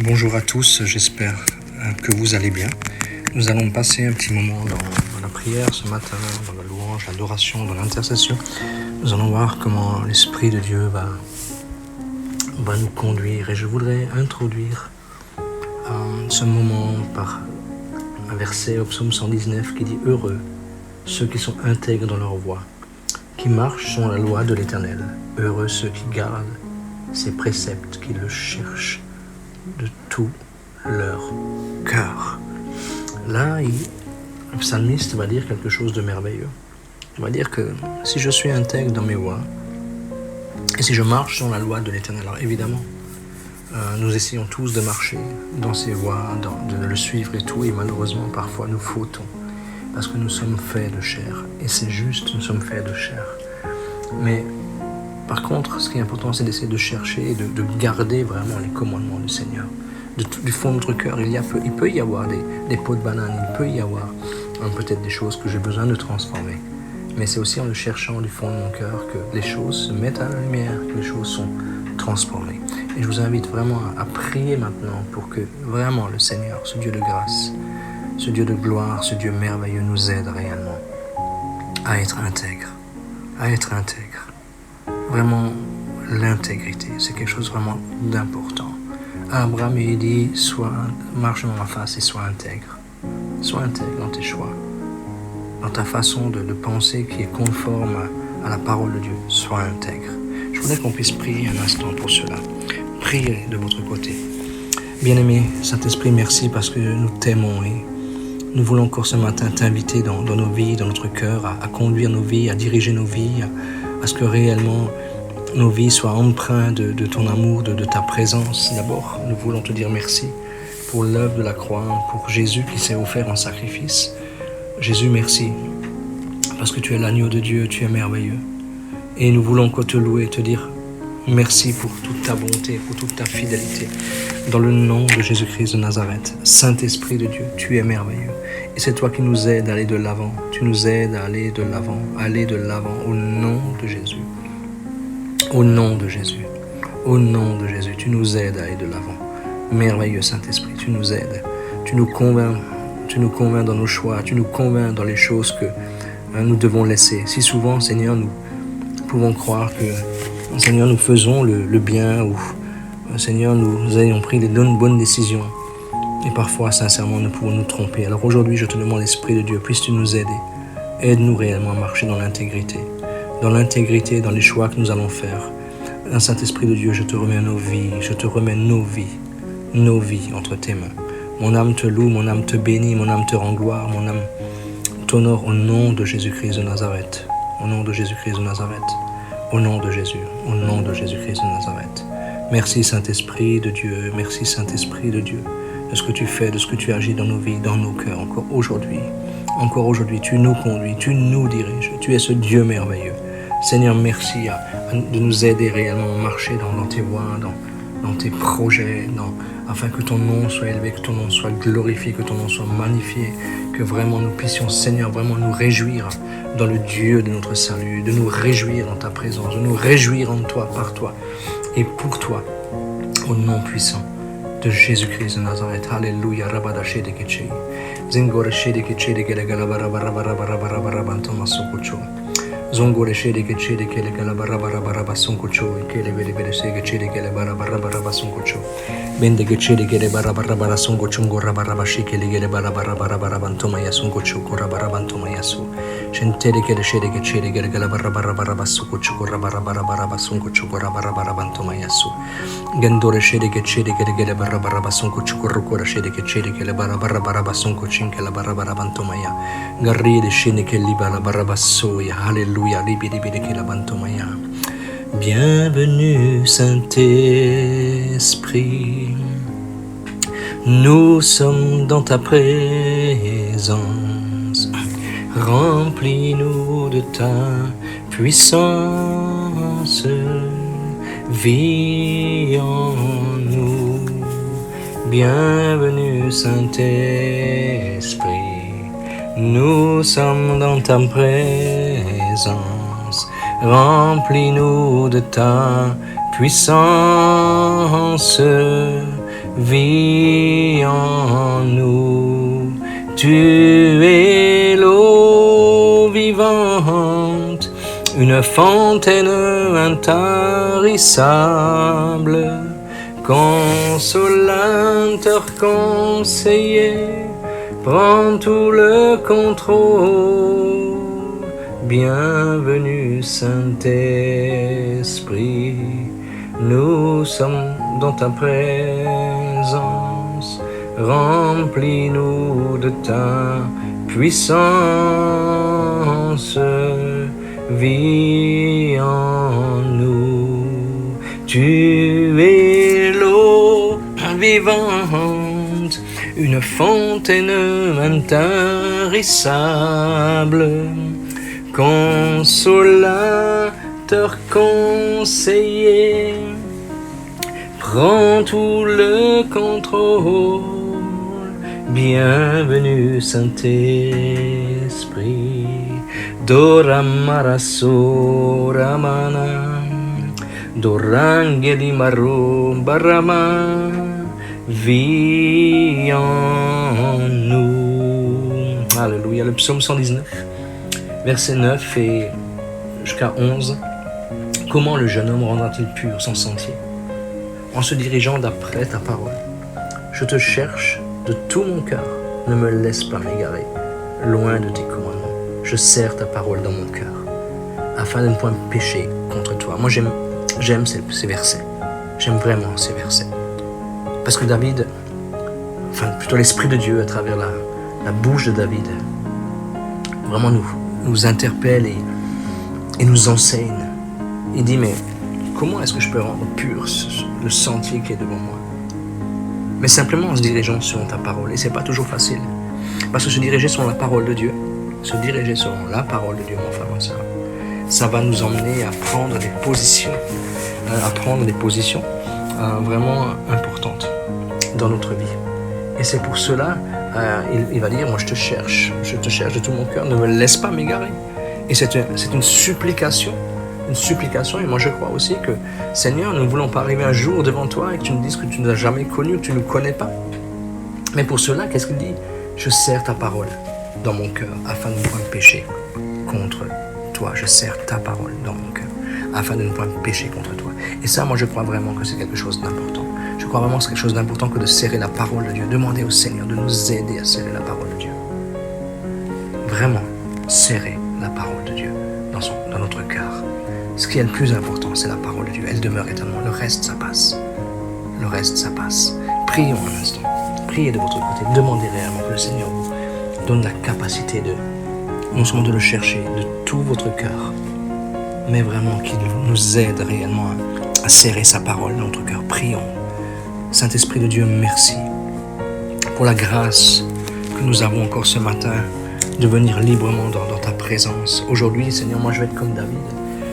Bonjour à tous, j'espère que vous allez bien. Nous allons passer un petit moment dans la prière ce matin, dans la louange, l'adoration, dans l'intercession. Nous allons voir comment l'Esprit de Dieu va nous conduire. Et je voudrais introduire ce moment par un verset au psaume 119 qui dit « Heureux ceux qui sont intègres dans leur voie, qui marchent selon la loi de l'Éternel. Heureux ceux qui gardent ses préceptes, qui le cherchent de tout leur cœur. » Là, le psalmiste va dire quelque chose de merveilleux. Il va dire que si je suis intègre dans mes voies, et si je marche dans la loi de l'Éternel, alors évidemment, nous essayons tous de marcher dans ces voies, de le suivre et tout, et malheureusement, parfois, nous fautons, parce que nous sommes faits de chair, et c'est juste, nous sommes faits de chair. Mais par contre, ce qui est important, c'est d'essayer de chercher, de garder vraiment les commandements du Seigneur. Du fond de notre cœur, il peut y avoir des pots de banane, il peut y avoir peut-être des choses que j'ai besoin de transformer. Mais c'est aussi en le cherchant du fond de mon cœur que les choses se mettent à la lumière, que les choses sont transformées. Et je vous invite vraiment à prier maintenant pour que vraiment le Seigneur, ce Dieu de grâce, ce Dieu de gloire, ce Dieu merveilleux nous aide réellement à être intègre. Vraiment, l'intégrité, c'est quelque chose vraiment d'important. Abraham, il dit, marche dans ma face et sois intègre. Sois intègre dans tes choix, dans ta façon de penser qui est conforme à la parole de Dieu. Sois intègre. Je voudrais qu'on puisse prier un instant pour cela. Priez de votre côté. Bien-aimé Saint-Esprit, merci parce que nous t'aimons et nous voulons encore ce matin t'inviter dans nos vies, dans notre cœur, à conduire nos vies, à diriger nos vies, à ce que réellement nos vies soient empreintes de ton amour, de ta présence. D'abord, nous voulons te dire merci pour l'œuvre de la croix, pour Jésus qui s'est offert en sacrifice. Jésus, merci, parce que tu es l'agneau de Dieu, tu es merveilleux. Et nous voulons encore te louer, te dire merci pour toute ta bonté, pour toute ta fidélité. Dans le nom de Jésus-Christ de Nazareth, Saint-Esprit de Dieu, tu es merveilleux. Et c'est toi qui nous aides à aller de l'avant. Tu nous aides à aller de l'avant, au nom de Jésus. Au nom de Jésus, tu nous aides à aller de l'avant. Merveilleux Saint-Esprit, tu nous aides. Tu nous convaincs dans nos choix, tu nous convaincs dans les choses que nous devons laisser. Si souvent, Seigneur, nous pouvons croire que, Seigneur, nous faisons le bien ou, Seigneur, nous ayons pris les bonnes décisions. Et parfois, sincèrement, nous pouvons nous tromper. Alors aujourd'hui, je te demande, l'Esprit de Dieu, puisses-tu nous aider. Aide-nous réellement à marcher dans l'intégrité, dans les choix que nous allons faire. Saint-Esprit de Dieu, je te remets nos vies entre tes mains. Mon âme te loue, mon âme te bénit, mon âme te rend gloire, mon âme t'honore au nom de Jésus-Christ de Nazareth. Au nom de Jésus-Christ de Nazareth. Au nom de Jésus. Au nom de Jésus-Christ de Nazareth. Merci Saint-Esprit de Dieu. Merci Saint-Esprit de Dieu. De ce que tu fais, de ce que tu agis dans nos vies, dans nos cœurs, encore aujourd'hui, tu nous conduis, tu nous diriges. Tu es ce Dieu merveilleux. Seigneur, merci de nous aider réellement à marcher dans tes voies, dans tes projets, afin que ton nom soit élevé, que ton nom soit glorifié, que ton nom soit magnifié, que vraiment nous puissions, Seigneur, vraiment nous réjouir dans le Dieu de notre salut, de nous réjouir dans ta présence, de nous réjouir en toi, par toi et pour toi, au nom puissant de Jésus-Christ de Nazareth. Alléluia. Rabada shede keche. Zingore shede keche de gele gala bara sokocho. Zongore shede keche de gele gala bara sonkocho e kele bele shede keche de gele bara sonkocho. Bende keche de gele bara sonkocho ngora bara shike de gele bara bantoma ya sonkocho gora bara bantoma yasu. Shente de gele shede keche de gele gala bara sonkocho gora bara sonkocho gora bara bantoma yasu. Gendore shede keche de gele bara sonkocho gora shede keche de gele bara sonkocho ngela bara bantoma ya. Garri de shene ke libala bara soya. Alléluia, bienvenue Saint-Esprit, nous sommes dans ta présence, remplis-nous de ta puissance, vis en nous, bienvenue Saint-Esprit. Nous sommes dans ta présence, remplis-nous de ta puissance, vis en nous. Tu es l'eau vivante, une fontaine intarissable, consolateur, conseiller, prends tout le contrôle. Bienvenue Saint-Esprit, nous sommes dans ta présence, remplis-nous de ta puissance, vis en nous. Tu es l'eau vivante, une fontaine intarissable, consolateur, conseiller, prends tout le contrôle. Bienvenue Saint-Esprit, Doramaraso Ramana, Dorangeli Maro Barama, vis en nous. Alléluia. Le psaume 119, verset 9 et jusqu'à 11. Comment le jeune homme rendra-t-il pur son sentier? En se dirigeant d'après ta parole. Je te cherche de tout mon cœur, ne me laisse pas m'égarer, loin de tes commandements. Je serre ta parole dans mon cœur, afin de ne point pécher contre toi. Moi j'aime ces versets, j'aime vraiment ces versets. Parce que David, enfin plutôt l'Esprit de Dieu à travers la bouche de David, vraiment nous interpelle et nous enseigne. Il dit, mais comment est-ce que je peux rendre pur le sentier qui est devant moi? Mais simplement en se dirigeant sur ta parole. Et c'est pas toujours facile. Parce que se diriger sur la parole de Dieu, se diriger sur la parole de Dieu, mon frère, ma soeur, ça va nous emmener à prendre des positions, vraiment importantes dans notre vie. Et c'est pour cela, il va dire, moi je te cherche de tout mon cœur, ne me laisse pas m'égarer. Et c'est une supplication, et moi je crois aussi que, Seigneur, nous ne voulons pas arriver un jour devant toi et que tu nous dises que tu ne nous as jamais connus, que tu ne nous connais pas. Mais pour cela, qu'est-ce qu'il dit? Je serre ta parole dans mon cœur, afin de ne point pécher contre toi. Je serre ta parole dans mon cœur, afin de ne point pécher contre toi. Et ça, moi je crois vraiment que c'est quelque chose d'important. Je crois vraiment que c'est quelque chose d'important que de serrer la parole de Dieu. Demandez au Seigneur de nous aider à serrer la parole de Dieu. Vraiment, serrer la parole de Dieu dans notre cœur. Ce qui est le plus important, c'est la parole de Dieu. Elle demeure éternellement. Le reste, ça passe. Prions un instant. Priez de votre côté. Demandez réellement que le Seigneur vous donne la capacité non seulement de le chercher de tout votre cœur, mais vraiment qu'il nous aide réellement à serrer sa parole dans notre cœur. Prions. Saint-Esprit de Dieu, merci pour la grâce que nous avons encore ce matin de venir librement dans ta présence. Aujourd'hui, Seigneur, moi je vais être comme David.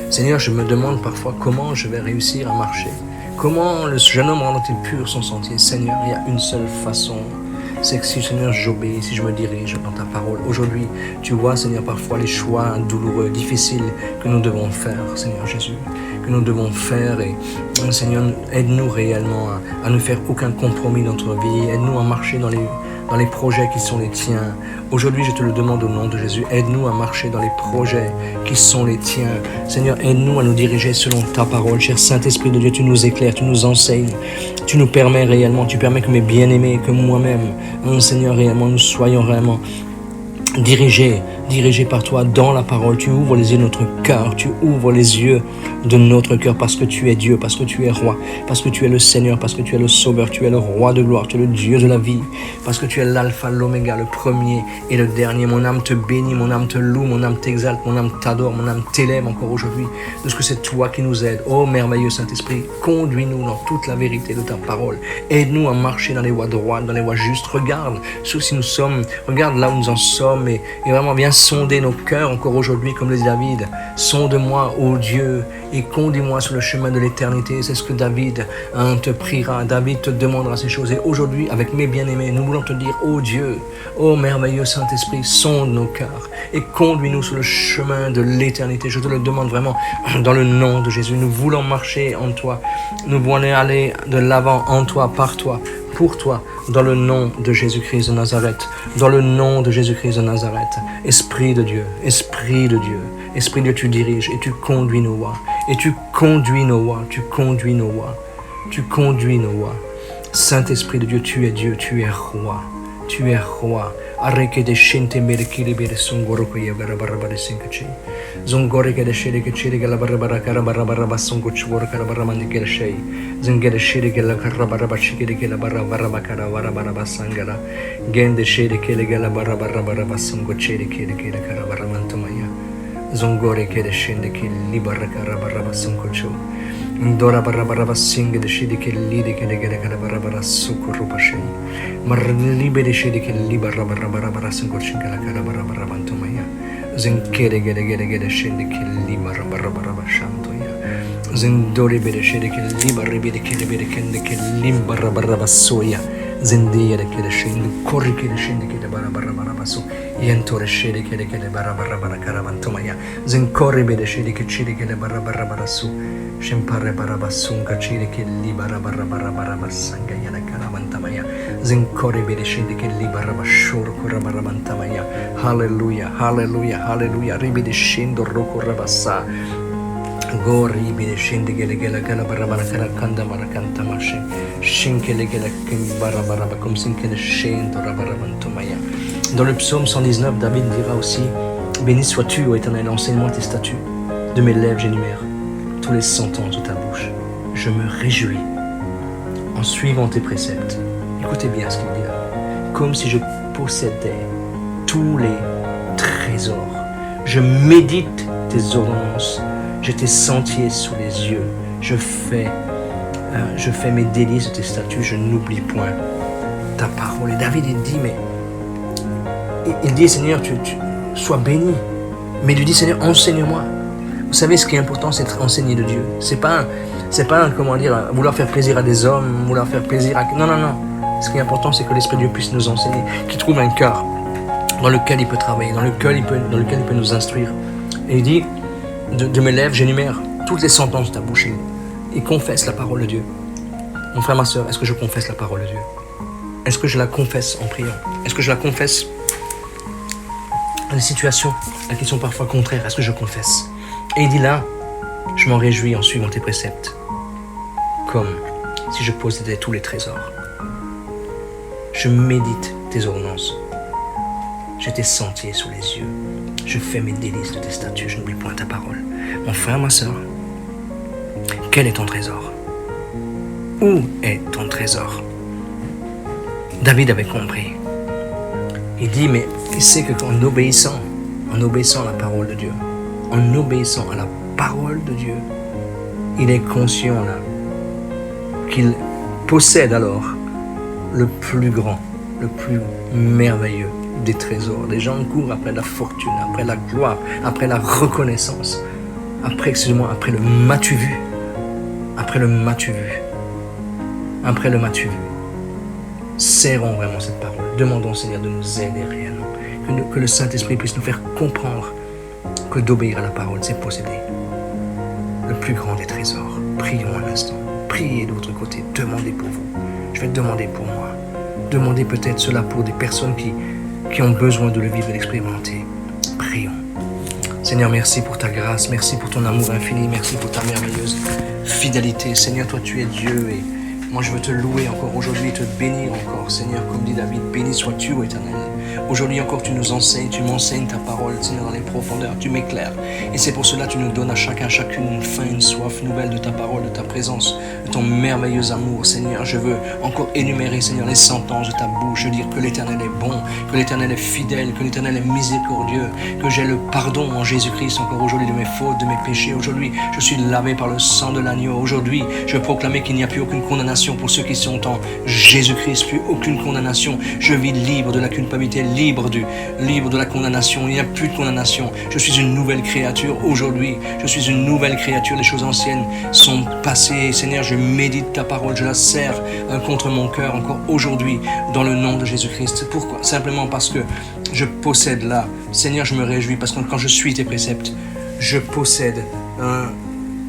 Seigneur, je me demande parfois comment je vais réussir à marcher. Comment le jeune homme rendra-t-il pur son sentier? Seigneur, il y a une seule façon. C'est que si, Seigneur, j'obéis, si je me dirige dans ta parole. Aujourd'hui, tu vois, Seigneur, parfois les choix douloureux, difficiles que nous devons faire, Seigneur Jésus, que nous devons faire. Et Seigneur, aide-nous réellement à ne faire aucun compromis dans notre vie. Aide-nous à marcher dans les projets qui sont les tiens. Aujourd'hui, je te le demande au nom de Jésus. Aide-nous à marcher dans les projets qui sont les tiens. Seigneur, aide-nous à nous diriger selon ta parole. Cher Saint-Esprit de Dieu, tu nous éclaires, tu nous enseignes. Tu nous permets réellement, tu permets que mes bien-aimés, que moi-même, Seigneur, réellement, nous soyons réellement dirigés par toi dans la parole. Tu ouvres les yeux de notre cœur, tu ouvres les yeux de notre cœur parce que tu es Dieu, parce que tu es roi, parce que tu es le Seigneur, parce que tu es le Sauveur, tu es le roi de gloire, tu es le Dieu de la vie, parce que tu es l'alpha, l'oméga, le premier et le dernier. Mon âme te bénit, mon âme te loue, mon âme t'exalte, mon âme t'adore, mon âme t'élève encore aujourd'hui de ce que c'est toi qui nous aides. Oh merveilleux Saint-Esprit, conduis-nous dans toute la vérité de ta parole. Aide-nous à marcher dans les voies droites, dans les voies justes. Regarde là où nous en sommes et vraiment viens sonder nos cœurs encore aujourd'hui comme le dit David. Sonde-moi, ô Dieu, et conduis-moi sur le chemin de l'éternité. C'est ce que David te priera. David te demandera ces choses. Et aujourd'hui, avec mes bien-aimés, nous voulons te dire, ô Dieu, ô merveilleux Saint-Esprit, sonde nos cœurs et conduis-nous sur le chemin de l'éternité. Je te le demande vraiment dans le nom de Jésus. Nous voulons marcher en toi. Nous voulons aller de l'avant en toi, par toi, pour toi, dans le nom de Jésus-Christ de Nazareth, dans le nom de Jésus-Christ de Nazareth. Esprit de Dieu, Esprit de Dieu, Esprit de Dieu, tu diriges et tu conduis nos voies, et tu conduis nos voies, tu conduis nos voies, tu conduis nos voies. Saint-Esprit de Dieu, tu es roi, tu es roi. Arreke de shente merekiri bere songoro ko yagara barabare sinkachi. Zongore ke de shere ke chiri ke la barabara kara barabara basongo chwor kara baramandi ke shei. Zengere shere ke la kara baraba chikiri ke la barabara bakara barabara basangala. Gende shere ke la barabara basongo chiri ke la kara baramantomaya. Zongore ke de shende ke libara kara baraba songo chu. Ndora barabara singe de shiri ke lide ke de kara barabara sukuru bashei. Marlibe de shede ke libara barabara sangorchin kala kala barabara bantomaya zinkere gede shede ke libara barabara shantoya zindori be de shede ke libara be de kende ke limbara barabara soya zindiya de ke shede korri ke shede ke barabara so yentore shede ke barabara kala bantomaya zinkore be de shede ke chide ke barabara so shempare barabara sunga chide ke libara barabara sangaya la kala bantamaya zinkore be de shede ke libara bashur kurabara bantamaya. Hallelujah, hallelujah, hallelujah. Ribi de shendo roko rabasa gori be de shende gele kala barabara kala kanda marakanta mashe shinkele gele barabara comme sinkele shendo rabara bantomaya. Dans le psaume 119, David dira aussi: béni sois-tu, ô Éternel, enseigne-moi tes statuts. De mes lèvres j'énumère tous les sentences de ta bouche. Je me réjouis en suivant tes préceptes. Écoutez bien ce qu'il dit là. Comme si je possédais tous les trésors. Je médite tes ordonnances. J'ai tes sentiers sous les yeux. Je fais mes délices de tes statuts. Je n'oublie point ta parole. Et David, il dit, mais il dit, Seigneur, tu sois béni. Mais il dit, Seigneur, enseigne-moi. Vous savez, ce qui est important, c'est d'être enseigné de Dieu. C'est pas comment dire, vouloir faire plaisir à des hommes, vouloir faire plaisir à... Non. Ce qui est important, c'est que l'Esprit de Dieu puisse nous enseigner, qu'il trouve un cœur dans lequel il peut travailler, dans lequel il peut nous instruire. Et il dit, de mes lèvres, j'énumère toutes les sentences de ta bouche. Il confesse la parole de Dieu. Mon frère, ma soeur, est-ce que je confesse la parole de Dieu? Est-ce que je la confesse en priant? Est-ce que je la confesse à des situations qui sont parfois contraires? Est-ce que je confesse? Et il dit là, je m'en réjouis en suivant tes préceptes, comme si je possédais tous les trésors. Je médite tes ordonnances. J'ai tes sentiers sous les yeux. Je fais mes délices de tes statuts. Je n'oublie point ta parole. Mon frère, ma soeur, quel est ton trésor? Où est ton trésor? David avait compris. Il dit, mais il sait qu'en obéissant à la parole de Dieu, en obéissant à la parole de Dieu, il est conscient là qu'il possède alors le plus grand, le plus merveilleux des trésors. Les gens courent après la fortune, après la gloire, après la reconnaissance, après le m'as-tu vu, après le m'as-tu vu, après le m'as-tu vu. Serrons vraiment cette parole. Demandons au Seigneur de nous aider réellement, que le Saint-Esprit puisse nous faire comprendre que d'obéir à la parole, c'est posséder le plus grand des trésors. Prions un instant. Priez de votre côté. Demandez pour vous. Je vais demander pour moi. Demandez peut-être cela pour des personnes qui ont besoin de le vivre et l'expérimenter. Prions. Seigneur, merci pour ta grâce. Merci pour ton amour infini. Merci pour ta merveilleuse fidélité. Seigneur, toi tu es Dieu et moi je veux te louer encore aujourd'hui, te bénir encore. Seigneur, comme dit David, béni sois-tu, ô Éternel. Aujourd'hui encore tu nous enseignes, tu m'enseignes ta parole, Seigneur, dans les profondeurs, tu m'éclaires. Et c'est pour cela que tu nous donnes à chacune une faim, une soif nouvelle de ta parole, de ta présence, de ton merveilleux amour. Seigneur, je veux encore énumérer, Seigneur, les sentences de ta bouche. Je veux dire que l'Éternel est bon, que l'Éternel est fidèle, que l'Éternel est miséricordieux, que j'ai le pardon en Jésus-Christ encore aujourd'hui de mes fautes, de mes péchés. Aujourd'hui, je suis lavé par le sang de l'agneau. Aujourd'hui, je veux proclamer qu'il n'y a plus aucune condamnation pour ceux qui sont en Jésus-Christ, plus aucune condamnation. Je vis libre de la culpabilité, libre de la condamnation. Il n'y a plus de condamnation. Je suis une nouvelle créature aujourd'hui. Je suis une nouvelle créature. Les choses anciennes sont passées. Seigneur, je médite ta parole. Je la serre contre mon cœur encore aujourd'hui dans le nom de Jésus-Christ. Pourquoi? Simplement parce que je possède là. Seigneur, je me réjouis parce que quand je suis tes préceptes, je possède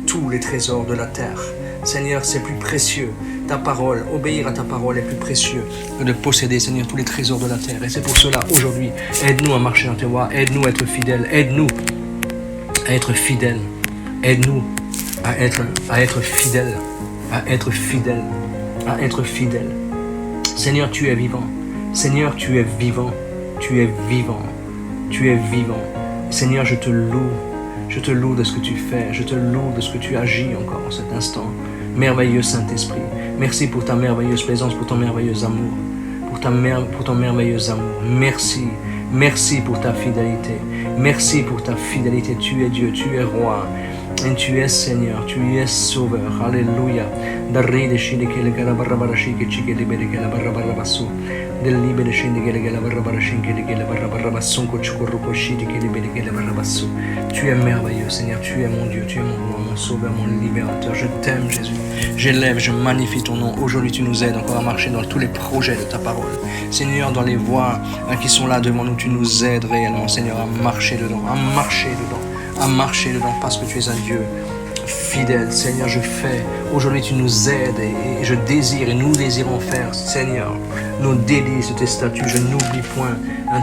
tous les trésors de la terre. Seigneur, c'est plus précieux ta parole, obéir à ta parole est plus précieux que de posséder, Seigneur, tous les trésors de la terre. Et c'est pour cela, aujourd'hui, aide-nous à marcher dans tes voies, aide-nous à être fidèles, aide-nous à être fidèles, aide-nous à être fidèles, à être fidèles, à être fidèles. Seigneur, tu es vivant. Seigneur, tu es vivant. Tu es vivant. Tu es vivant. Seigneur, je te loue. Je te loue de ce que tu fais. Je te loue de ce que tu agis encore en cet instant. Merveilleux Saint-Esprit. Merci pour ta merveilleuse présence, pour ton merveilleux amour. Pour ton merveilleux amour. Merci. Merci pour ta fidélité. Merci pour ta fidélité. Tu es Dieu, tu es roi. Et tu es Seigneur, tu es Sauveur. Alléluia. Tu es merveilleux, Seigneur. Tu es mon Dieu, tu es mon roi, mon Sauveur, mon libérateur. Je t'aime, Jésus. J'élève, je magnifie ton nom. Aujourd'hui, tu nous aides encore à marcher dans tous les projets de ta parole. Seigneur, dans les voies qui sont là devant nous, tu nous aides réellement, Seigneur, à marcher dedans, parce que tu es un Dieu fidèle. Seigneur, je fais. Aujourd'hui, tu nous aides et je désire et nous désirons faire, Seigneur, nos délices de tes statuts. Je n'oublie point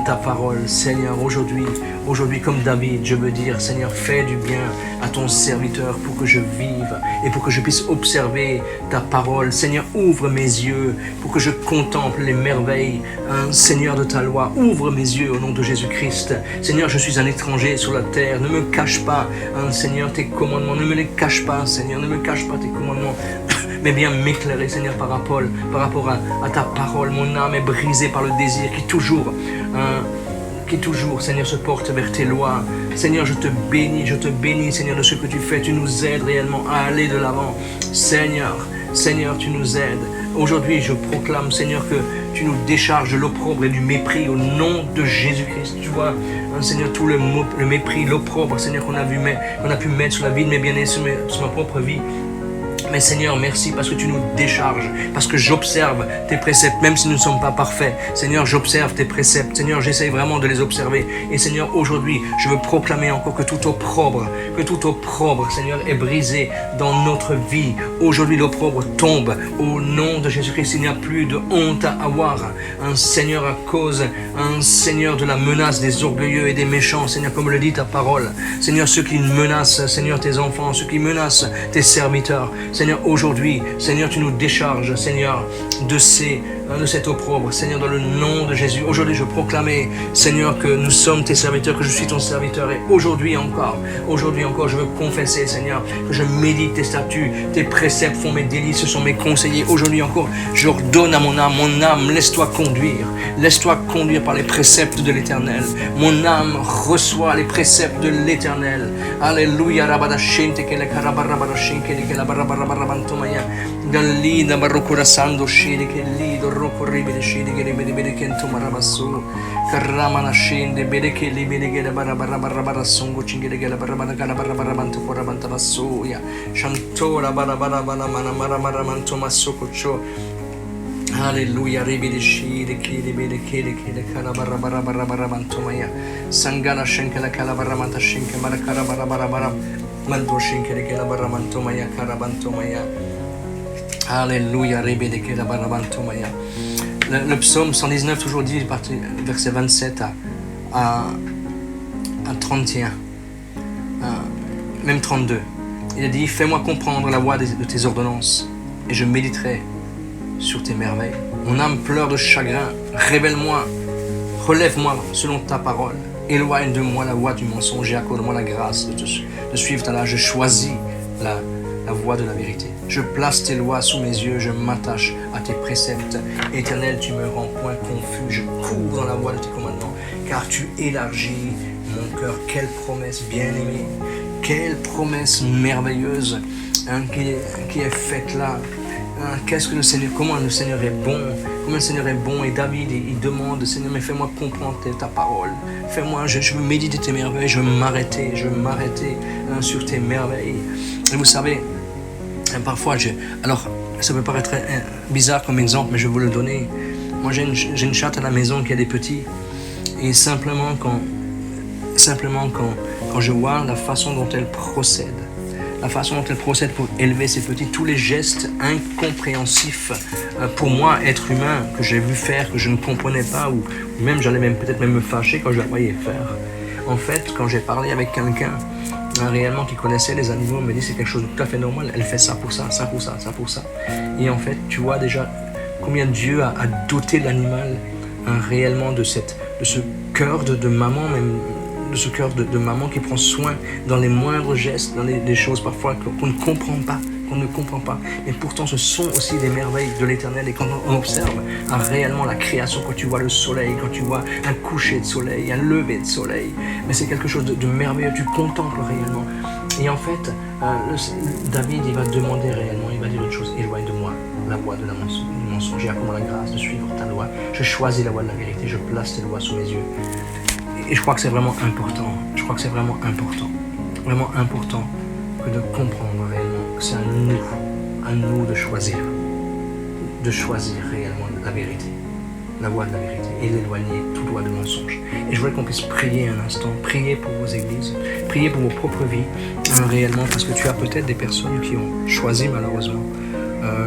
ta parole. Seigneur, aujourd'hui, comme David, je veux dire, Seigneur, fais du bien à ton serviteur pour que je vive et pour que je puisse observer ta parole. Seigneur, ouvre mes yeux pour que je contemple les merveilles, Seigneur, de ta loi. Ouvre mes yeux au nom de Jésus-Christ. Seigneur, je suis un étranger sur la terre. Ne me cache pas, Seigneur, tes commandements. Ne me les cache pas, Seigneur. Ne me cache pas tes commandements. Mais bien m'éclairer, Seigneur, par rapport à ta parole. Mon âme est brisée par le désir qui toujours, Seigneur, se porte vers tes lois. Seigneur, je te bénis, Seigneur, de ce que tu fais. Tu nous aides réellement à aller de l'avant. Seigneur, tu nous aides. Aujourd'hui, je proclame, Seigneur, que tu nous décharges de l'opprobre et du mépris au nom de Jésus-Christ. Tu vois, Seigneur, tout le mépris, l'opprobre, Seigneur, qu'on a pu mettre sur la vie de mes bien-aimés, sur ma propre vie. Mais Seigneur, merci parce que tu nous décharges, parce que j'observe tes préceptes, même si nous ne sommes pas parfaits. Seigneur, j'observe tes préceptes. Seigneur, j'essaye vraiment de les observer. Et Seigneur, aujourd'hui, je veux proclamer encore que tout opprobre, Seigneur, est brisé dans notre vie. Aujourd'hui, l'opprobre tombe au nom de Jésus-Christ. Il n'y a plus de honte à avoir. Seigneur, à cause, Seigneur, de la menace des orgueilleux et des méchants. Seigneur, comme le dit ta parole. Seigneur, ceux qui menacent, Seigneur, tes enfants, ceux qui menacent tes serviteurs. Seigneur, aujourd'hui, Seigneur, tu nous décharges, Seigneur, de cet opprobre, Seigneur, dans le nom de Jésus. Aujourd'hui, je proclamais, Seigneur, que nous sommes tes serviteurs, que je suis ton serviteur. Et aujourd'hui encore, je veux confesser, Seigneur, que je médite tes statuts, tes préceptes font mes délices, ce sont mes conseillers. Aujourd'hui encore, je ordonne à mon âme, laisse-toi conduire par les préceptes de l'Éternel. Mon âme reçoit les préceptes de l'Éternel. Alléluia. Galida barrocura sando scende che lido roccorribile scende che le bene che tu marabasso carramana scende bene che li bene che la barra songo cingere che la barra manto fora banta bassoia chantora bara mara manto massococcio alleluia ribile scende che le bene che le cara barra manto maya sangana schenke la cala barra manta schenke mara cara barra manto schenke che la barra manto maya cara banto maya. Alléluia, le psaume 119, toujours dit, verset 27 à 31, même 32. Il a dit, fais-moi comprendre la voie de tes ordonnances, et je méditerai sur tes merveilles. Mon âme pleure de chagrin, révèle-moi, relève-moi selon ta parole. Éloigne de moi la voie du mensonge et accorde-moi la grâce de suivre ta loi. Je choisis la voie de la vérité. Je place tes lois sous mes yeux, je m'attache à tes préceptes. Éternel, tu me rends point confus, je cours dans la voie de tes commandements, car tu élargis mon cœur. Quelle promesse bien-aimée, quelle promesse merveilleuse qui est faite là. Qu'est-ce que le Seigneur, comment le Seigneur est bon, et David, il demande, Seigneur, mais fais-moi comprendre ta parole. Fais-moi, je veux méditer tes merveilles, je veux m'arrêter sur tes merveilles. Et vous savez, parfois, alors ça peut paraître bizarre comme exemple, mais je vais vous le donner. Moi, j'ai une chatte à la maison qui a des petits, et simplement quand je vois la façon dont elle procède, la façon dont elle procède pour élever ses petits, tous les gestes incompréhensifs pour moi, être humain, que j'ai vu faire, que je ne comprenais pas, ou même j'allais peut-être me fâcher quand je la voyais faire. En fait, quand j'ai parlé avec quelqu'un réellement qui connaissait les animaux, elle me dit c'est quelque chose de tout à fait normal, elle fait ça pour ça, ça pour ça, ça pour ça. Et en fait, tu vois déjà combien Dieu a doté l'animal réellement de ce cœur de maman, même de ce cœur de maman qui prend soin dans les moindres gestes, dans des choses parfois qu'on ne comprend pas. Mais pourtant ce sont aussi des merveilles de l'Éternel. Et quand on observe réellement la création, quand tu vois le soleil, quand tu vois un coucher de soleil, un lever de soleil, mais c'est quelque chose de merveilleux, tu contemples réellement. Et en fait, David, il va demander réellement, il va dire une chose: éloigne de moi la voie du mensonge. J'ai accordé la grâce de suivre ta loi. Je choisis la voie de la vérité, je place tes lois sous mes yeux. Et je crois que c'est vraiment important. Vraiment important que de comprendre réellement que c'est à nous de choisir réellement la vérité, la voie de la vérité, et d'éloigner toute voie de mensonge. Et je voudrais qu'on puisse prier un instant, prier pour vos églises, prier pour vos propres vies, réellement, parce que tu as peut-être des personnes qui ont choisi malheureusement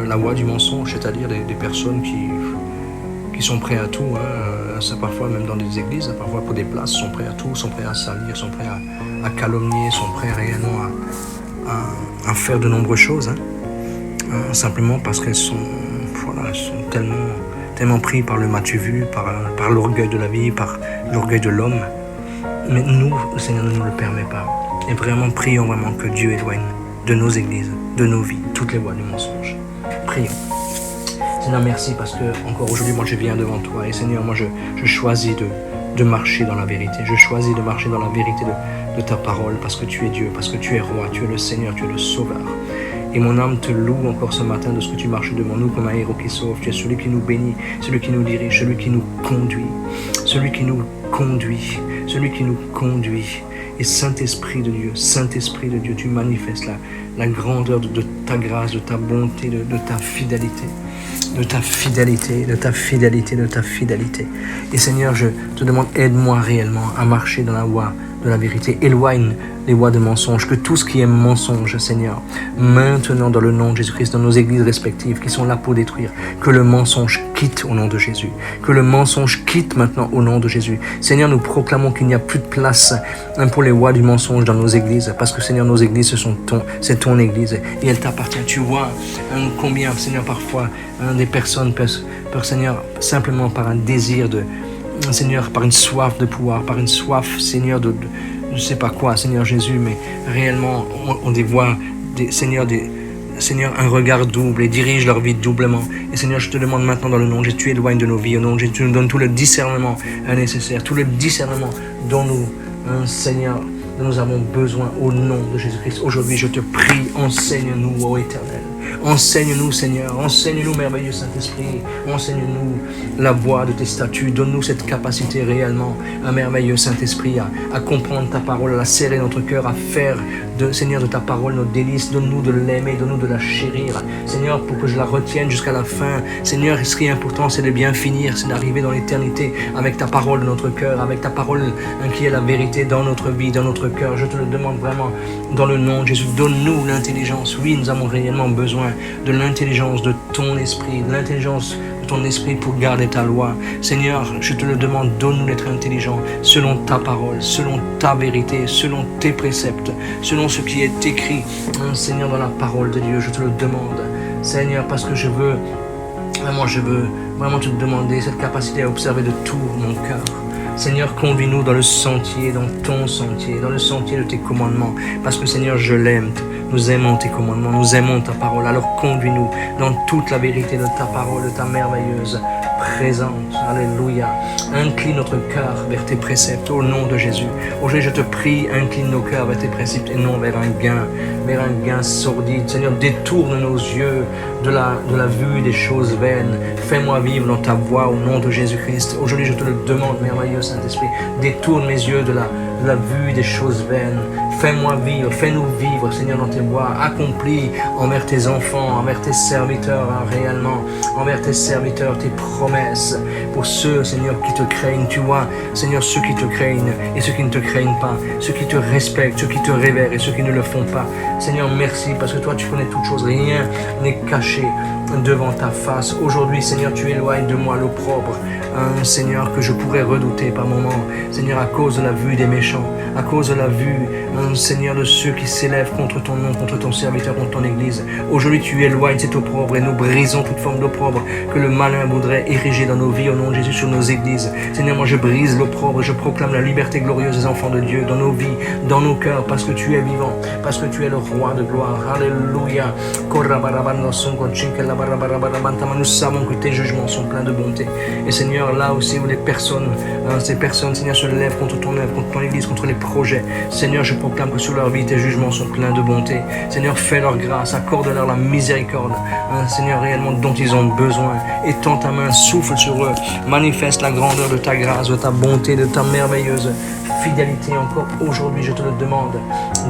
la voie du mensonge, c'est-à-dire des personnes qui sont prêts à tout, ça parfois même dans des églises, parfois pour des places, sont prêts à tout, sont prêts à salir, sont prêts à calomnier, sont prêts réellement à faire de nombreuses choses, simplement parce qu'elles sont tellement pris par le m'as-tu vu, par l'orgueil de la vie, par l'orgueil de l'homme. Mais nous, le Seigneur ne nous le permet pas. Et vraiment, prions vraiment que Dieu éloigne de nos églises, de nos vies, toutes les voies du mensonge. Prions. Seigneur, merci parce que encore aujourd'hui, moi je viens devant toi. Et Seigneur, moi je choisis de marcher dans la vérité. Je choisis de marcher dans la vérité de ta parole, parce que tu es Dieu, parce que tu es roi, tu es le Seigneur, tu es le Sauveur. Et mon âme te loue encore ce matin de ce que tu marches devant nous comme un héros qui sauve. Tu es celui qui nous bénit, celui qui nous dirige, celui qui nous conduit, celui qui nous conduit. Et Saint-Esprit de Dieu, tu manifestes la grandeur de ta grâce, de ta bonté, de ta fidélité. Et Seigneur, je te demande, aide-moi réellement à marcher dans la voie de la vérité. Éloigne les voies de mensonge, que tout ce qui est mensonge, Seigneur, maintenant dans le nom de Jésus-Christ, dans nos églises respectives qui sont là pour détruire, que le mensonge quitte au nom de Jésus. Que le mensonge quitte maintenant au nom de Jésus. Seigneur, nous proclamons qu'il n'y a plus de place pour les voies du mensonge dans nos églises, parce que Seigneur, nos églises, c'est ton église et elle t'appartient. Tu vois combien, Seigneur, parfois des personnes peuvent, Seigneur, simplement par un désir Seigneur, par une soif de pouvoir, par une soif, Seigneur, de je ne sais pas quoi, Seigneur Jésus, mais réellement, on les voit, Seigneur, un regard double et dirige leur vie doublement. Et Seigneur, je te demande maintenant dans le nom de Jésus, tu éloignes de nos vies, au nom de Jésus, tu nous donnes tout le discernement nécessaire, tout le discernement dont Seigneur, dont nous avons besoin au nom de Jésus-Christ. Aujourd'hui, je te prie, enseigne-nous, ô Éternel. Enseigne-nous, Seigneur. Enseigne-nous, merveilleux Saint-Esprit. Enseigne-nous la voie de tes statuts. Donne-nous cette capacité réellement, un merveilleux Saint-Esprit, à comprendre ta parole, à la serrer notre cœur, à faire, Seigneur, de ta parole nos délices. Donne-nous de l'aimer, donne-nous de la chérir. Seigneur, pour que je la retienne jusqu'à la fin. Seigneur, ce qui est important, c'est de bien finir, c'est d'arriver dans l'éternité avec ta parole de notre cœur, avec ta parole qui est la vérité dans notre vie, dans notre cœur. Je te le demande vraiment dans le nom de Jésus. Donne-nous l'intelligence. Oui, nous avons réellement besoin de l'intelligence de ton esprit, de l'intelligence de ton esprit pour garder ta loi. Seigneur, je te le demande, donne-nous d'être intelligents selon ta parole, selon ta vérité, selon tes préceptes, selon ce qui est écrit, Seigneur, dans la parole de Dieu. Je te le demande, Seigneur, parce que je veux vraiment te demander cette capacité à observer de tout mon cœur. Seigneur, conduis-nous dans le sentier, dans ton sentier, dans le sentier de tes commandements, parce que Seigneur, je l'aime. Nous aimons tes commandements, nous aimons ta parole. Alors conduis-nous dans toute la vérité de ta parole, de ta merveilleuse présence. Alléluia. Incline notre cœur vers tes préceptes au nom de Jésus. Aujourd'hui, je te prie, incline nos cœurs vers tes préceptes et non vers un gain sordide. Seigneur, détourne nos yeux de la vue des choses vaines. Fais-moi vivre dans ta voie au nom de Jésus-Christ. Aujourd'hui, je te le demande, merveilleux Saint-Esprit. Détourne mes yeux de la vue des choses vaines. Fais-moi vivre, fais-nous vivre, Seigneur, dans tes voies. Accomplis envers tes enfants, envers tes serviteurs, réellement, envers tes serviteurs, tes promesses. Pour ceux, Seigneur, qui te craignent, tu vois, Seigneur, ceux qui te craignent et ceux qui ne te craignent pas, ceux qui te respectent, ceux qui te révèrent et ceux qui ne le font pas. Seigneur, merci, parce que toi, tu connais toutes choses, rien n'est caché devant ta face. Aujourd'hui, Seigneur, tu éloignes de moi l'opprobre, Seigneur, que je pourrais redouter par moments, Seigneur, à cause de la vue des méchants, à cause de la vue, Seigneur, de ceux qui s'élèvent contre ton nom, contre ton serviteur, contre ton Église. Aujourd'hui, tu éloignes cet opprobre et nous brisons toute forme d'opprobre que le malin voudrait ériger dans nos vies au nom de Jésus sur nos églises. Seigneur, moi je brise l'opprobre, je proclame la liberté glorieuse des enfants de Dieu dans nos vies, dans nos cœurs, parce que tu es vivant, parce que tu es le roi de gloire. Alléluia. Nous savons que tes jugements sont pleins de bonté. Et Seigneur, là aussi où les personnes, ces personnes, Seigneur, se lèvent contre ton œuvre, contre ton Église, contre les projets, Seigneur, je proclame que sur leur vie, tes jugements sont pleins de bonté. Seigneur, fais leur grâce, accorde-leur la miséricorde, Seigneur, réellement dont ils ont besoin. Étends ta main, souffle sur eux, manifeste la grandeur de ta grâce, de ta bonté, de ta merveilleuse fidélité encore aujourd'hui, je te le demande.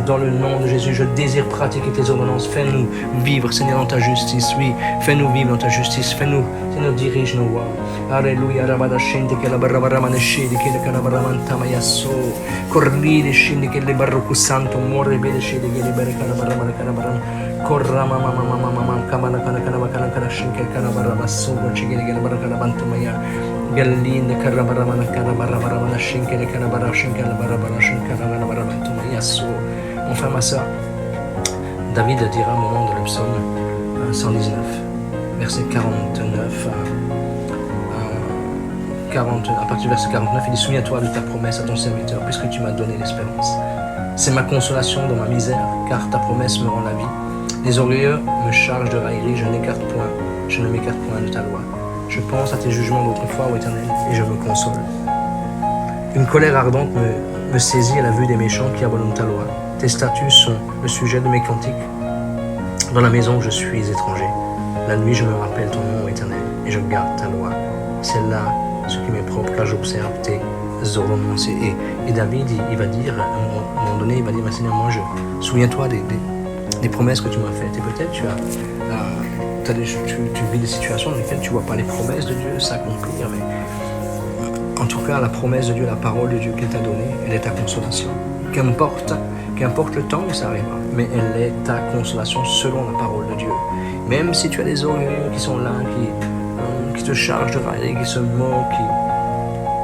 Dans le nom de Jésus, je désire pratiquer tes ordonnances. Fais-nous vivre, Seigneur, dans ta justice. Oui, fais-nous vivre dans ta justice. Fais-nous, Seigneur, dirige nos voies. Alléluia. Rabada shende ke la barabara shede ke la kanabaramanta mayaso. Corri de shende ke le barroco santo morre bele shede ke le baraka la barabara kanabaram. Corra mama mama mama kamana kana kana kana kana shinke kanabarabaso chige ke la baraka la banta maya. Galline karabaramana kanabaramana shinke le kanabara shinke la barabara shinke la kanabaramanta mayaso. Mon frère, ma soeur, David dira au moment de le psaume 119, verset 49 à partir du verset 49, il dit: souviens-toi de ta promesse à ton serviteur, puisque tu m'as donné l'espérance. C'est ma consolation dans ma misère, car ta promesse me rend la vie. Les orgueilleux me chargent de raillerie, je ne m'écarte point de ta loi. Je pense à tes jugements d'autrefois, ô Éternel, et je me console. Une colère ardente me saisit à la vue des méchants qui abandonnent ta loi. Tes statuts sont le sujet de mes cantiques. Dans la maison où je suis étranger, la nuit je me rappelle ton nom, Éternel, et je garde ta loi. C'est là ce qui m'est propre, car j'observe tes ordonnances. Et David, il va dire, à un moment donné, il va dire: Seigneur, moi, souviens-toi des promesses que tu m'as faites. Et peut-être tu vis des situations dans lesquelles tu ne vois pas les promesses de Dieu s'accomplir, mais en tout cas, la promesse de Dieu, la parole de Dieu qu'il t'a donnée, elle est ta consolation. Qu'importe le temps où ça arrivera, mais elle est ta consolation selon la parole de Dieu. Même si tu as des orgueilleux qui sont là, qui te chargent de railler, qui se moquent,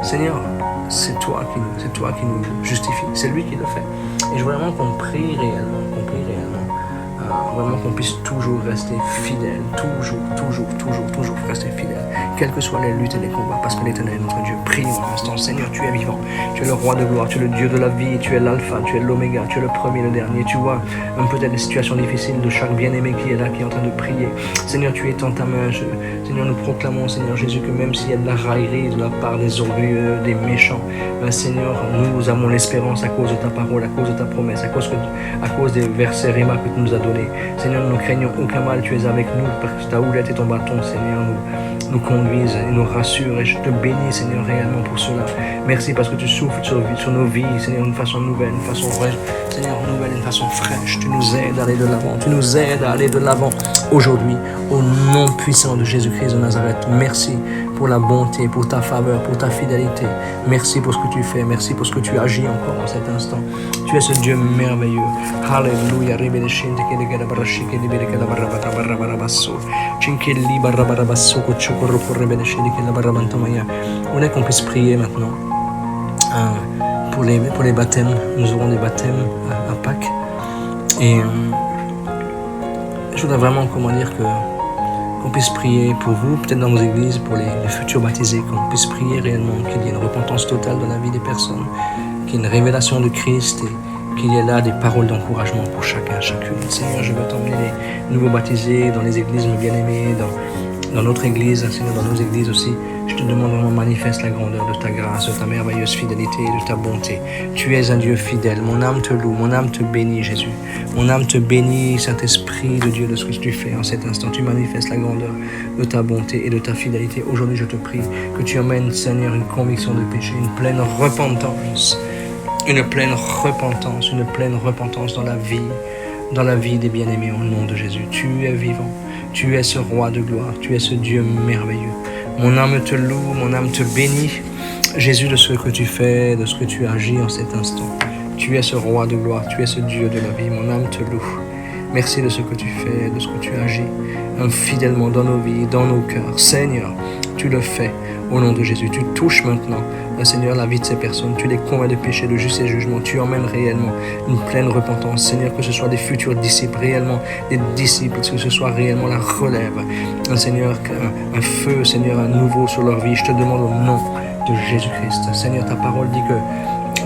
Seigneur, c'est toi qui nous justifie, c'est lui qui le fait. Et je veux vraiment qu'on prie réellement, vraiment qu'on puisse toujours rester fidèle, toujours rester fidèle, quelles que soient les luttes et les combats, parce que l'Éternel est notre Dieu. Prions en instant. Seigneur, tu es vivant, tu es le roi de gloire, tu es le Dieu de la vie, tu es l'alpha, tu es l'oméga, tu es le premier, le dernier. Tu vois peut-être les situations difficiles de chaque bien-aimé qui est là, qui est en train de prier. Seigneur, tu étends ta main. Seigneur, nous proclamons, Seigneur Jésus, que même s'il y a de la raillerie de la part des orgueilleux, des méchants, Seigneur, nous avons l'espérance à cause de ta parole, à cause de ta promesse, à cause des versets Réma que tu nous as donnés. Seigneur, nous ne craignons aucun mal, tu es avec nous, parce que ta houlette et ton bâton, Seigneur, nous conduisent et nous rassurent. Et je te bénis, Seigneur, réellement pour cela. Merci parce que tu souffles sur nos vies, Seigneur, d'une façon nouvelle, une façon fraîche. Tu nous aides à aller de l'avant, aujourd'hui, au nom puissant de Jésus-Christ de Nazareth. Merci pour la bonté, pour ta faveur, pour ta fidélité. Merci pour ce que tu fais, merci pour ce que tu agis encore en cet instant. Tu es ce Dieu merveilleux. Alléluia. On est qu'on puisse prier maintenant pour les baptêmes. Nous aurons des baptêmes à Pâques. Et je voudrais vraiment, qu'on puisse prier pour vous, peut-être dans vos églises, pour les futurs baptisés, qu'on puisse prier réellement, qu'il y ait une repentance totale dans la vie des personnes, qu'il y ait une révélation de Christ et qu'il y ait là des paroles d'encouragement pour chacun, chacune. Seigneur, je veux t'emmener les nouveaux baptisés dans les églises, mes bien-aimés, dans notre église, Seigneur, dans nos églises aussi. Je te demande vraiment, manifeste la grandeur de ta grâce, de ta merveilleuse fidélité et de ta bonté. Tu es un Dieu fidèle. Mon âme te loue, mon âme te bénit, Jésus. Mon âme te bénit, Saint-Esprit de Dieu, de ce que tu fais en cet instant. Tu manifestes la grandeur de ta bonté et de ta fidélité. Aujourd'hui, je te prie que tu emmènes, Seigneur, une conviction de péché, une pleine repentance une pleine repentance dans la vie des bien-aimés au nom de Jésus. Tu es vivant, tu es ce roi de gloire, tu es ce Dieu merveilleux. Mon âme te loue, mon âme te bénit, Jésus, de ce que tu fais, de ce que tu agis en cet instant. Tu es ce roi de gloire, tu es ce Dieu de la vie, mon âme te loue. Merci de ce que tu fais, de ce que tu agis fidèlement dans nos vies, dans nos cœurs. Seigneur, tu le fais au nom de Jésus. Tu touches maintenant, Seigneur, la vie de ces personnes. Tu les convaincs de péché, de justice et jugement. Tu emmènes réellement une pleine repentance. Seigneur, que ce soit des futurs disciples, réellement des disciples, que ce soit réellement la relève. Seigneur, un feu, Seigneur, un nouveau sur leur vie. Je te demande au nom de Jésus-Christ. Seigneur, ta parole dit que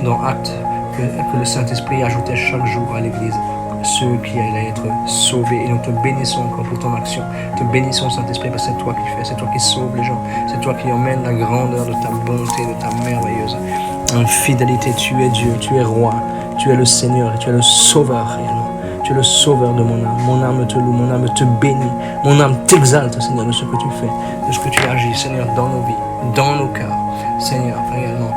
dans Actes, que le Saint-Esprit ajoutait chaque jour à l'Église ceux qui allaient être sauvés. Et nous te bénissons encore pour ton action. Te bénissons, Saint-Esprit, parce que c'est toi qui fais, c'est toi qui sauves les gens, c'est toi qui emmènes la grandeur de ta bonté, de ta merveilleuse fidélité. Tu es Dieu, tu es roi, tu es le Seigneur et tu es le sauveur réellement. Tu es le sauveur de mon âme. Mon âme te loue, mon âme te bénit, mon âme t'exalte, Seigneur, de ce que tu fais, de ce que tu agis, Seigneur, dans nos vies, dans nos cœurs, Seigneur, réellement.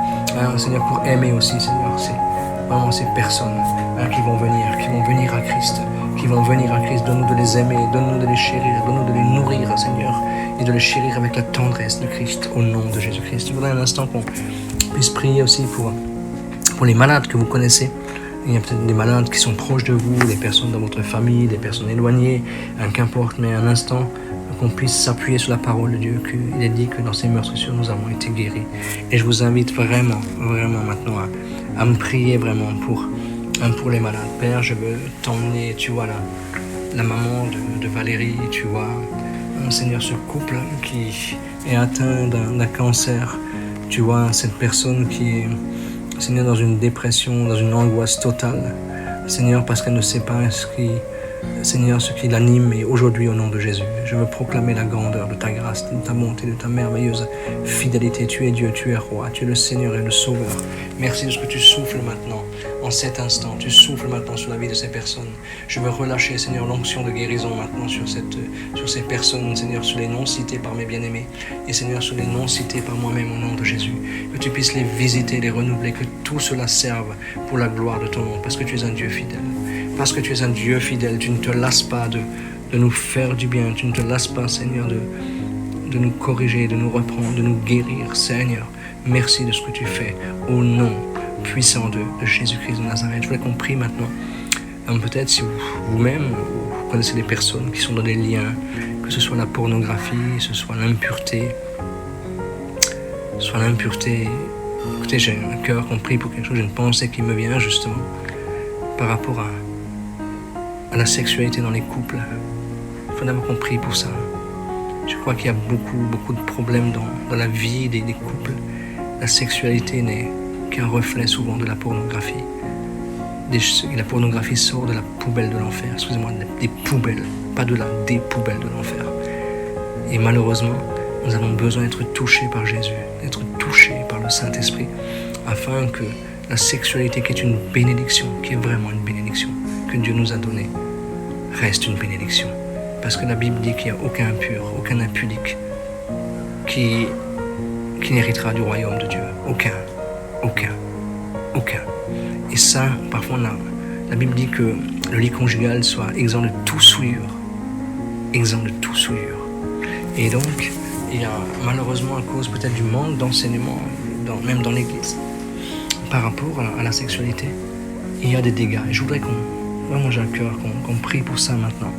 Seigneur, pour aimer aussi, Seigneur, c'est vraiment ces personnes qui vont venir à Christ, donne-nous de les aimer, donne-nous de les chérir, donne-nous de les nourrir, Seigneur, et de les chérir avec la tendresse de Christ, au nom de Jésus-Christ. Je voudrais un instant qu'on puisse prier aussi pour les malades que vous connaissez. Il y a peut-être des malades qui sont proches de vous, des personnes dans votre famille, des personnes éloignées, qu'importe, mais un instant qu'on puisse s'appuyer sur la parole de Dieu, qu'il est dit que dans ses meurtrissures, nous avons été guéris. Et je vous invite vraiment maintenant à me prier vraiment pour les malades. Père, je veux t'emmener, tu vois, la maman de Valérie, tu vois, Seigneur, ce couple qui est atteint d'un cancer, tu vois, cette personne qui est, Seigneur, dans une dépression, dans une angoisse totale, Seigneur, parce qu'elle ne sait pas ce qui l'anime. Et aujourd'hui, au nom de Jésus, je veux proclamer la grandeur de ta grâce, de ta bonté, de ta merveilleuse fidélité. Tu es Dieu, tu es roi, tu es le Seigneur et le Sauveur. Merci de ce que tu souffles maintenant, en cet instant. Tu souffles maintenant sur la vie de ces personnes. Je veux relâcher, Seigneur, l'onction de guérison maintenant sur ces personnes, Seigneur, sur les noms cités par mes bien-aimés. Et Seigneur, sur les noms cités par moi-même au nom de Jésus. Que tu puisses les visiter, les renouveler, que tout cela serve pour la gloire de ton nom, parce que tu es un Dieu fidèle. Parce que tu es un Dieu fidèle, tu ne te lasses pas de nous faire du bien, tu ne te lasses pas, Seigneur, de nous corriger, de nous reprendre, de nous guérir. Seigneur, merci de ce que tu fais au nom puissant de Jésus-Christ de Nazareth. Je voudrais qu'on prie maintenant. Peut-être si vous-même, vous connaissez des personnes qui sont dans des liens, que ce soit la pornographie, que ce soit l'impureté. Écoutez, j'ai un cœur qu'on prie pour quelque chose, j'ai une pensée qui me vient justement par rapport à la sexualité dans les couples. Il faut d'abord qu'on prie pour ça. Je crois qu'il y a beaucoup de problèmes dans la vie des couples. La sexualité n'est qu'un reflet souvent de la pornographie. La pornographie sort de la poubelle de l'enfer, excusez-moi, des poubelles, pas des poubelles de l'enfer. Et malheureusement, nous avons besoin d'être touchés par Jésus, d'être touchés par le Saint-Esprit, afin que la sexualité qui est une bénédiction, qui est vraiment une bénédiction, que Dieu nous a donnée, reste une bénédiction. Parce que la Bible dit qu'il n'y a aucun impur, aucun impudique qui n'héritera du royaume de Dieu. Aucun. Et ça, parfois, la Bible dit que le lit conjugal soit exempt de toute souillure. Et donc, il y a malheureusement, à cause peut-être du manque d'enseignement, même dans l'Église, par rapport à la sexualité, il y a des dégâts. Et je voudrais j'ai à cœur qu'on prie pour ça maintenant,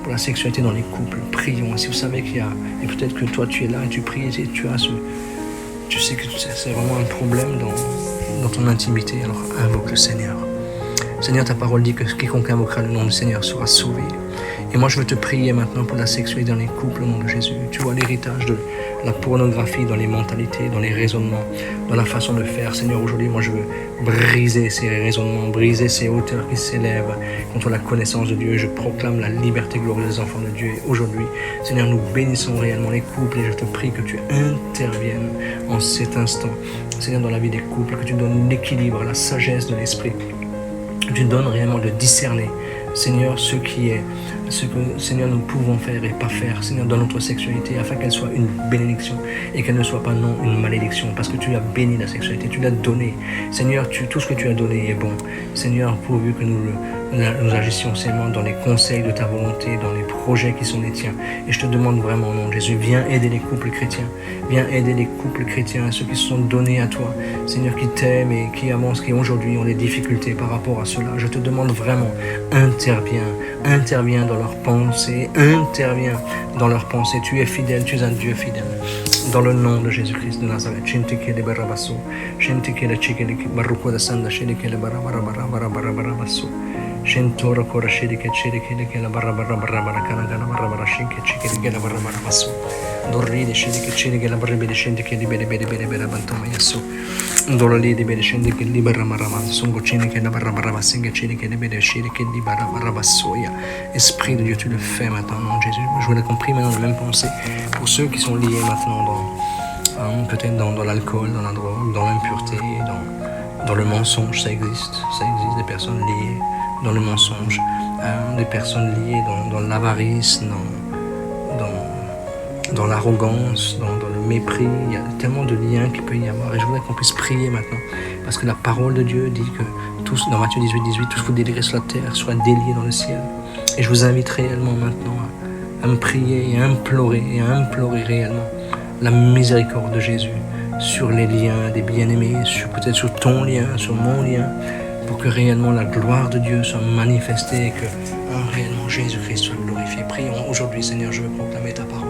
pour la sexualité dans les couples. Prions. Si vous savez qu'il y a, et peut-être que toi tu es là et tu pries et tu sais que c'est vraiment un problème dans ton intimité, alors invoque le Seigneur. Seigneur, ta parole dit que quiconque invoquera le nom du Seigneur sera sauvé. Et moi, je veux te prier maintenant pour la sexualité dans les couples au nom de Jésus. Tu vois l'héritage de la pornographie dans les mentalités, dans les raisonnements, dans la façon de faire. Seigneur, aujourd'hui, moi, je veux briser ces raisonnements, briser ces hauteurs qui s'élèvent contre la connaissance de Dieu. Je proclame la liberté glorieuse des enfants de Dieu. Et aujourd'hui, Seigneur, nous bénissons réellement les couples et je te prie que tu interviennes en cet instant, Seigneur, dans la vie des couples, que tu donnes l'équilibre, la sagesse de l'esprit, que tu donnes réellement de discerner, Seigneur, ce qui est ce que, Seigneur, nous pouvons faire et pas faire, Seigneur, dans notre sexualité, afin qu'elle soit une bénédiction et qu'elle ne soit pas non une malédiction, parce que tu as béni la sexualité, tu l'as donné. Seigneur, tout ce que tu as donné est bon. Seigneur, pourvu que nous agissions seulement dans les conseils de ta volonté, dans les projets qui sont les tiens. Et je te demande vraiment, au nom de Jésus, viens aider les couples chrétiens. Viens aider les couples chrétiens, ceux qui se sont donnés à toi. Seigneur, qui t'aiment et qui avancent, qui aujourd'hui ont des difficultés par rapport à cela. Je te demande vraiment, interviens dans leurs pensées, interviens dans leurs pensées. Tu es fidèle, tu es un Dieu fidèle. Dans le nom de Jésus-Christ de Nazareth. Shentora kora shirike la barra kana shike la barra basso. Dorri de shirike la barra bede shindike di bede bantoma yasso. Dorri de bede shindike li barra marama songo shindike la barra basinga shirike de bede shirike di barra bassoya. Esprit de Dieu, tu le fais maintenant, nom de Jésus. Je voulais qu'on prie maintenant la même pensée pour ceux qui sont liés maintenant peut-être dans l'alcool, dans la drogue, dans l'impureté, dans le mensonge. Ça existe des personnes liées dans le mensonge, des personnes liées dans l'avarice, dans l'arrogance, dans le mépris. Il y a tellement de liens qu'il peut y avoir. Et je voudrais qu'on puisse prier maintenant. Parce que la parole de Dieu dit que dans Matthieu 18, tout ce que vous délirez sur la terre soit délié dans le ciel. Et je vous invite réellement maintenant à me prier et à implorer réellement la miséricorde de Jésus sur les liens des bien-aimés, peut-être sur ton lien, sur mon lien, pour que réellement la gloire de Dieu soit manifestée et que réellement Jésus-Christ soit glorifié. Prions aujourd'hui, Seigneur, je veux proclamer ta parole.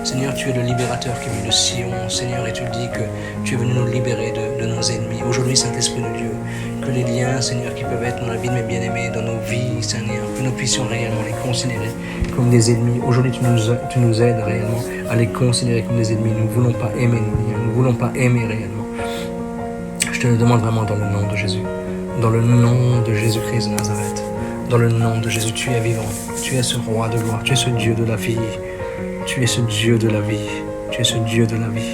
Seigneur, tu es le libérateur qui est venu de Sion, Seigneur, et tu dis que tu es venu nous libérer de nos ennemis. Aujourd'hui, Saint-Esprit de Dieu, que les liens, Seigneur, qui peuvent être dans la vie de mes bien-aimés, dans nos vies, Seigneur, que nous puissions réellement les considérer comme des ennemis. Aujourd'hui, tu nous aides réellement à les considérer comme des ennemis. Nous ne voulons pas aimer nos liens, nous ne voulons pas aimer réellement. Je te le demande vraiment dans le nom de Jésus. Dans le nom de Jésus-Christ de Nazareth, dans le nom de Jésus, tu es vivant, tu es ce roi de gloire, tu es ce Dieu de la vie, tu es ce Dieu de la vie, tu es ce Dieu de la vie.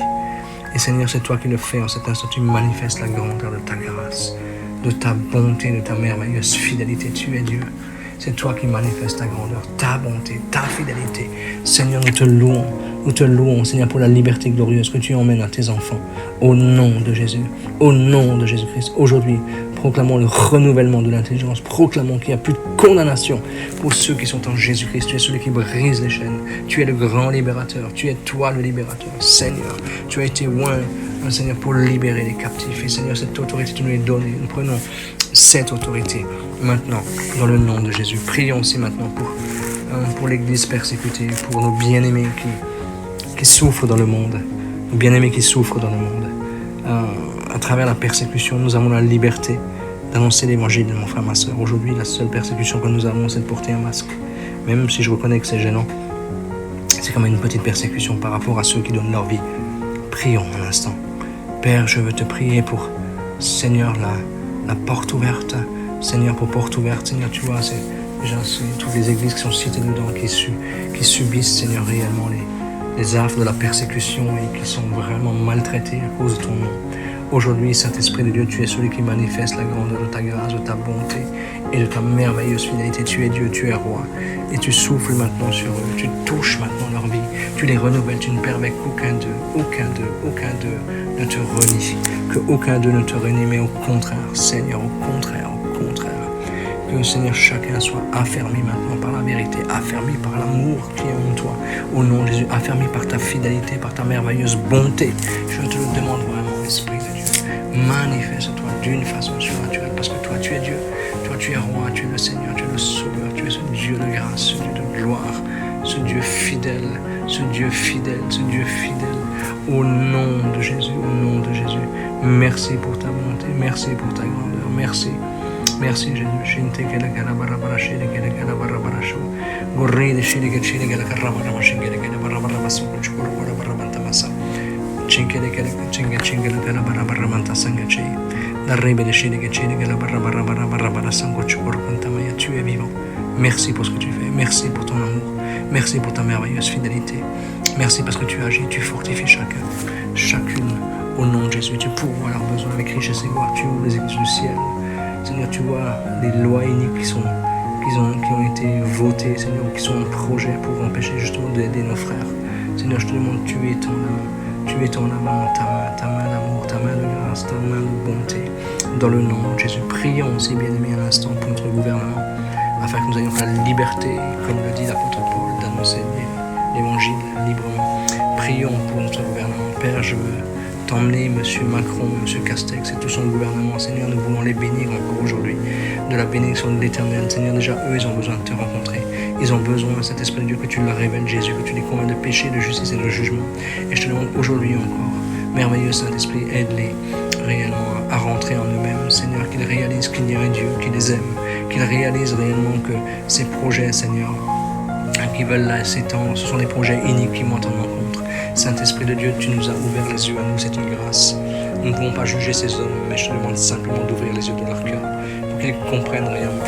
Et Seigneur, c'est toi qui le fais en cet instant, tu manifestes la grandeur de ta grâce, de ta bonté, de ta merveilleuse fidélité, tu es Dieu. C'est toi qui manifestes ta grandeur, ta bonté, ta fidélité. Seigneur, nous te louons, Seigneur, pour la liberté glorieuse que tu emmènes à tes enfants. Au nom de Jésus, au nom de Jésus-Christ. Aujourd'hui, proclamons le renouvellement de l'intelligence. Proclamons qu'il n'y a plus de condamnation pour ceux qui sont en Jésus-Christ. Tu es celui qui brise les chaînes. Tu es le grand libérateur. Tu es toi le libérateur. Seigneur, tu as été loin, Seigneur, pour libérer les captifs. Et Seigneur, cette autorité, tu nous l'as donnée. Nous prenons cette autorité maintenant dans le nom de Jésus. Prions aussi maintenant pour l'Église persécutée, pour nos bien-aimés qui souffrent dans le monde. Nos bien-aimés qui souffrent dans le monde. À travers la persécution, nous avons la liberté d'annoncer l'évangile, mon frère, ma soeur. Aujourd'hui, la seule persécution que nous avons, c'est de porter un masque. Même si je reconnais que c'est gênant, c'est quand même une petite persécution par rapport à ceux qui donnent leur vie. Prions un instant. Père, je veux te prier pour, Seigneur, la porte ouverte. Seigneur, pour porte ouverte, Seigneur, tu vois, c'est toutes les églises qui sont citées dedans, qui subissent, Seigneur, réellement les affres de la persécution et qui sont vraiment maltraités à cause de ton nom. Aujourd'hui, Saint-Esprit de Dieu, tu es celui qui manifeste la grandeur de ta grâce, de ta bonté et de ta merveilleuse fidélité. Tu es Dieu, tu es roi. Et tu souffles maintenant sur eux, tu touches maintenant leur vie, tu les renouvelles, tu ne permets qu'aucun d'eux ne te renie, qu'aucun d'eux ne te renie, mais au contraire, Seigneur, au contraire. Que, Seigneur, chacun soit affermi maintenant par la vérité, affermi par l'amour qui est en toi, au nom de Jésus, affermi par ta fidélité, par ta merveilleuse bonté. Je te le demande vraiment, Esprit de Dieu, manifeste-toi d'une façon surnaturelle, parce que toi, tu es Dieu, toi, tu es roi, tu es le Seigneur, tu es le Sauveur, tu es ce Dieu de grâce, ce Dieu de gloire, ce Dieu fidèle, au nom de Jésus, Merci pour ta bonté, merci pour ta grandeur, merci Jésus. Tu es vivant. Merci pour ce que tu fais. Merci pour ton amour. Merci pour ta merveilleuse fidélité. Merci parce que tu agis, tu fortifies chacune. Au nom de Jésus, tu pourvois leurs besoins avec richesse et gloire. Tu ouvres les églises du ciel. Seigneur, tu vois les lois iniques qui ont été votés, Seigneur, qui sont en projet pour empêcher justement d'aider nos frères. Seigneur, je te demande, tu étends la main. Tu étends la main, ta main d'amour, ta main de grâce, ta main de bonté. Dans le nom de Jésus, prions aussi, bien-aimés, un instant pour notre gouvernement, afin que nous ayons la liberté, comme le dit l'apôtre Paul, d'annoncer l'évangile librement. Prions pour notre gouvernement. Père, je veux t'emmener M. Macron, M. Castex et tout son gouvernement. Seigneur, nous voulons les bénir encore aujourd'hui, de la bénédiction de l'Éternel. Seigneur, déjà, eux, ils ont besoin de te rencontrer. Ils ont besoin, cet Esprit de Dieu, que tu leur révèles, Jésus, que tu les convaincs de péché, de justice et de jugement. Et je te demande aujourd'hui encore, merveilleux Saint-Esprit, aide-les réellement à rentrer en eux-mêmes. Seigneur, qu'ils réalisent qu'il y a un Dieu qui les aime, qu'ils réalisent réellement que ces projets, Seigneur, qui veulent là s'étendre, ce sont des projets iniques qui montent en rencontre. Saint-Esprit de Dieu, tu nous as ouvert les yeux à nous, c'est une grâce. Nous ne pouvons pas juger ces hommes, mais je te demande simplement d'ouvrir les yeux de leur cœur pour qu'ils comprennent réellement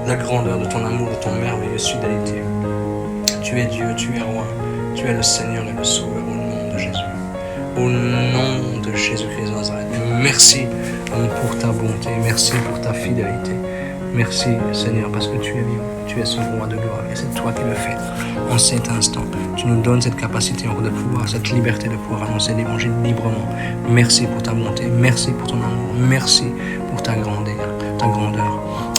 la grandeur de ton amour, de ton merveilleuse fidélité. Tu es Dieu, tu es roi, tu es le Seigneur et le Sauveur au nom de Jésus. Au nom de Jésus-Christ de Nazareth. Merci pour ta bonté, merci pour ta fidélité. Merci Seigneur parce que tu es vivant, tu es ce roi de gloire et c'est toi qui le fais. En cet instant, tu nous donnes cette capacité encore de pouvoir, cette liberté de pouvoir annoncer l'évangile librement. Merci pour ta bonté, merci pour ton amour, merci pour ta grandeur.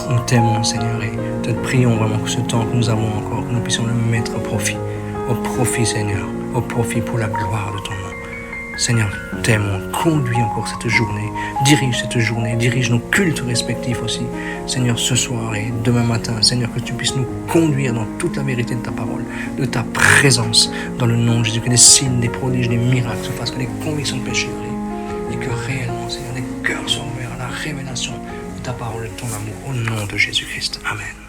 Nous t'aimons Seigneur et te prions vraiment que ce temps que nous avons encore, que nous puissions le mettre au profit Seigneur, au profit pour la gloire de ton nom. Seigneur, t'aimons, conduis encore cette journée, dirige nos cultes respectifs aussi, Seigneur, ce soir et demain matin, Seigneur, que tu puisses nous conduire dans toute la vérité de ta parole, de ta présence, dans le nom de Jésus, que des signes, des prodiges, des miracles se fassent, que les convictions de péché brillent, et que réellement, Seigneur, les cœurs soient ouverts à la révélation de ta parole et de ton amour, au nom de Jésus-Christ. Amen.